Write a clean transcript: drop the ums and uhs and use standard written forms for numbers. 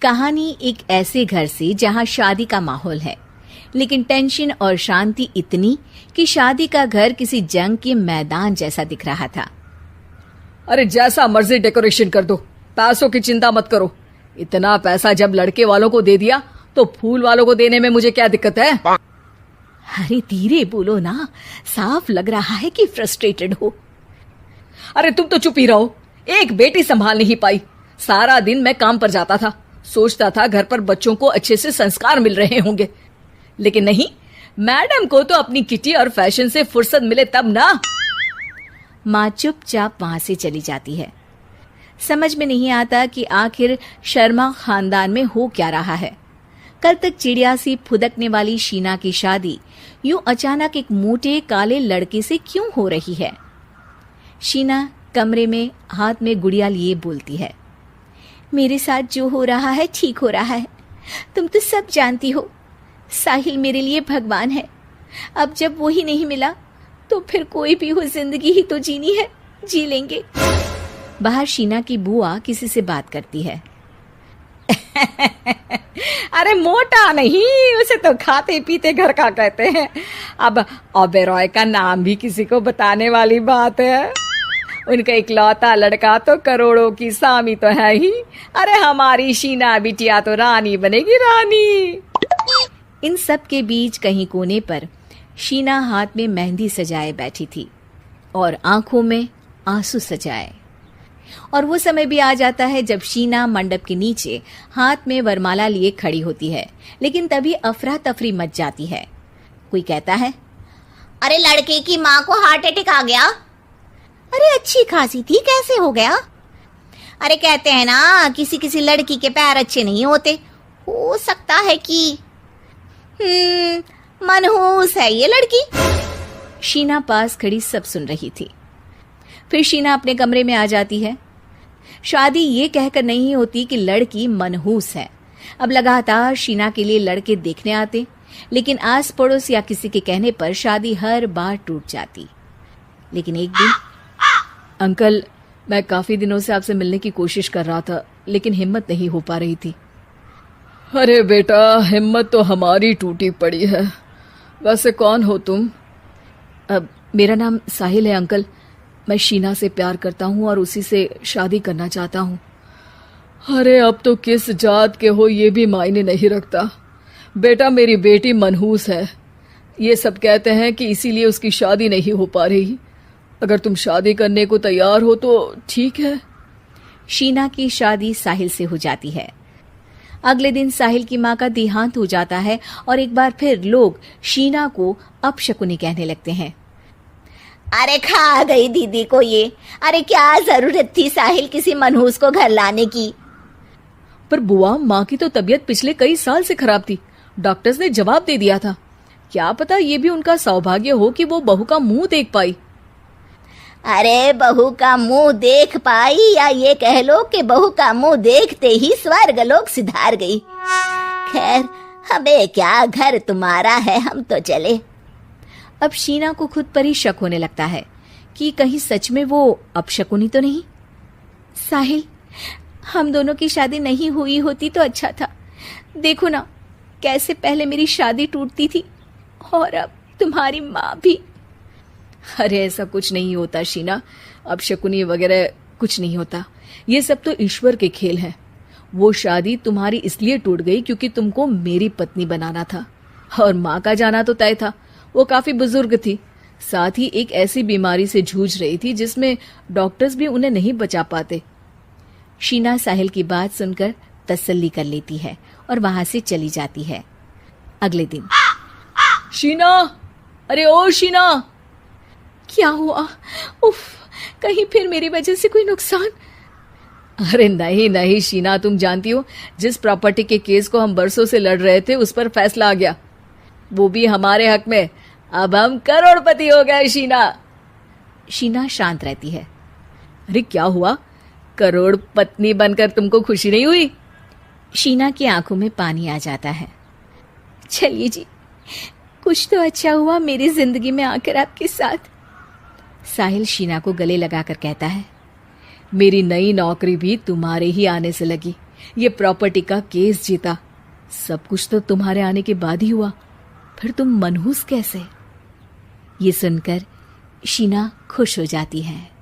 कहानी एक ऐसे घर से जहां शादी का माहौल है, लेकिन टेंशन और शांति इतनी कि शादी का घर किसी जंग के मैदान जैसा दिख रहा था। अरे जैसा मर्जी डेकोरेशन कर दो, पैसों की चिंता मत करो। इतना पैसा जब लड़के वालों को दे दिया तो फूल वालों को देने में मुझे क्या दिक्कत है? अरे धीरे बोलो ना, साफ लग रहा है कि फ्रस्ट्रेटेड हो। अरे तुम तो चुप ही रहो। एक बेटी संभाल नहीं पाई। सारा दिन मैं काम पर जाता था, सोचता था घर पर बच्चों को अच्छे से संस्कार मिल रहे होंगे, लेकिन नहीं, मैडम को तो अपनी किटी और फैशन से फुर्सत मिले तब ना। माँ चुपचाप वहां से चली जाती है। समझ में नहीं आता कि आखिर शर्मा खानदान में हो क्या रहा है। कल तक चिड़िया सी फुदकने वाली शीना की शादी यूं अचानक एक मोटे काले लड़के से क्यों हो रही है? शीना कमरे में हाथ में गुड़िया लिए बोलती है, मेरे साथ जो हो रहा है ठीक हो रहा है। तुम तो सब जानती हो, साहिल मेरे लिए भगवान है। अब जब वो ही नहीं मिला तो फिर कोई भी हो, जिंदगी ही तो जीनी है, जी लेंगे। बाहर शीना की बुआ किसी से बात करती है। अरे मोटा नहीं, उसे तो खाते पीते घर का कहते हैं। अब ओबेरॉय का नाम भी किसी को बताने वाली बात है। उनका इकलौता लड़का तो करोड़ों की सामी तो है ही। अरे हमारी शीना बिटिया तो रानी बनेगी, रानी। इन सब के बीच कहीं कोने पर शीना हाथ में मेहंदी सजाए बैठी थी और आंखों में आंसू सजाए। और वो समय भी आ जाता है जब शीना मंडप के नीचे हाथ में वरमाला लिए खड़ी होती है, लेकिन तभी अफरा तफरी मच जाती है। कोई कहता है, अरे लड़के की माँ को हार्ट अटैक आ गया। अरे अच्छी खासी थी, कैसे हो गया? अरे कहते हैं ना, किसी किसी लड़की के पैर अच्छे नहीं होते, हो सकता है कि मनहूस है ये लड़की। शीना पास खड़ी सब सुन रही थी। फिर शीना अपने कमरे में आ जाती है। शादी ये कहकर नहीं होती कि लड़की मनहूस है। अब लगातार शीना के लिए लड़के देखने आते, लेकिन आस पड़ोस या किसी के कहने पर शादी हर बार टूट जाती। लेकिन एक दिन, अंकल, मैं काफी दिनों से आपसे मिलने की कोशिश कर रहा था, लेकिन हिम्मत नहीं हो पा रही थी। अरे बेटा, हिम्मत तो हमारी टूटी पड़ी है। वैसे कौन हो तुम? मेरा नाम साहिल है अंकल। मैं शीना से प्यार करता हूँ और उसी से शादी करना चाहता हूँ। अरे अब तो किस जात के हो ये भी मायने नहीं रखता। बेटा, मेरी बेटी मनहूस है। ये सब कहते हैं कि इसीलिए उसकी शादी नहीं हो पा रही। अगर तुम शादी करने को तैयार हो तो ठीक है। शीना की शादी साहिल से हो जाती है। अगले दिन साहिल की माँ का देहांत हो जाता है और एक बार फिर लोग शीना को अपशकुनी कहने लगते हैं। अरे खा गई दीदी को ये। अरे क्या जरूरत थी साहिल किसी मनहूस को घर लाने की? पर बुआ, माँ की तो तबीयत पिछले कई साल से खराब थी। डॉक्टर्स ने जवाब दे दिया था। क्या पता ये भी उनका सौभाग्य हो कि वो बहू का मुंह देख पाई। अरे बहू का मुंह देख पाई, या ये कह लो कि बहू का मुंह देखते ही स्वर्ग लोक सिधार गई। खैर, हमें क्या, घर तुम्हारा है, हम तो चले। अब शीना को खुद पर ही शक होने लगता है कि कहीं सच में वो अपशकुनी तो नहीं। साहिल, हम दोनों की शादी नहीं हुई होती तो अच्छा था। देखो ना, कैसे पहले मेरी शादी टूटती थी और अब तुम्हारी माँ भी। अरे ऐसा कुछ नहीं होता शीना, अपशकुनी वगैरह कुछ नहीं होता। ये सब तो ईश्वर के खेल हैं। वो शादी तुम्हारी इसलिए टूट गई क्योंकि तुमको मेरी पत्नी बनाना था, और माँ का जाना तो तय था। वो काफी बुजुर्ग थी, साथ ही एक ऐसी बीमारी से जूझ रही थी जिसमें डॉक्टर्स भी उन्हें नहीं बचा पाते। शीना साहिल की बात सुनकर तसल्ली कर लेती है और वहां से चली जाती है। अगले दिन, शीना, अरे ओ शीना। क्या हुआ? उफ, कहीं फिर मेरी वजह से कोई नुकसान? अरे नहीं नहीं शीना, तुम जानती हो, जिस प्रॉपर्टी के केस को हम बरसों से लड़ रहे थे उस पर फैसला आ गया, वो भी हमारे हक में। अब हम करोड़पति हो गए शीना। शीना शांत रहती है। अरे क्या हुआ? करोड़ पत्नी बनकर तुमको खुशी नहीं हुई? शीना की आंखों में पानी आ जाता है। चलिए जी, कुछ तो अच्छा हुआ मेरी जिंदगी में आकर आपके साथ। साहिल शीना को गले लगाकर कहता है, मेरी नई नौकरी भी तुम्हारे ही आने से लगी। ये प्रॉपर्टी का केस जीता। सब कुछ तो तुम्हारे आने के बाद ही हुआ, फिर तुम मनहूस कैसे? ये सुनकर शीना खुश हो जाती है।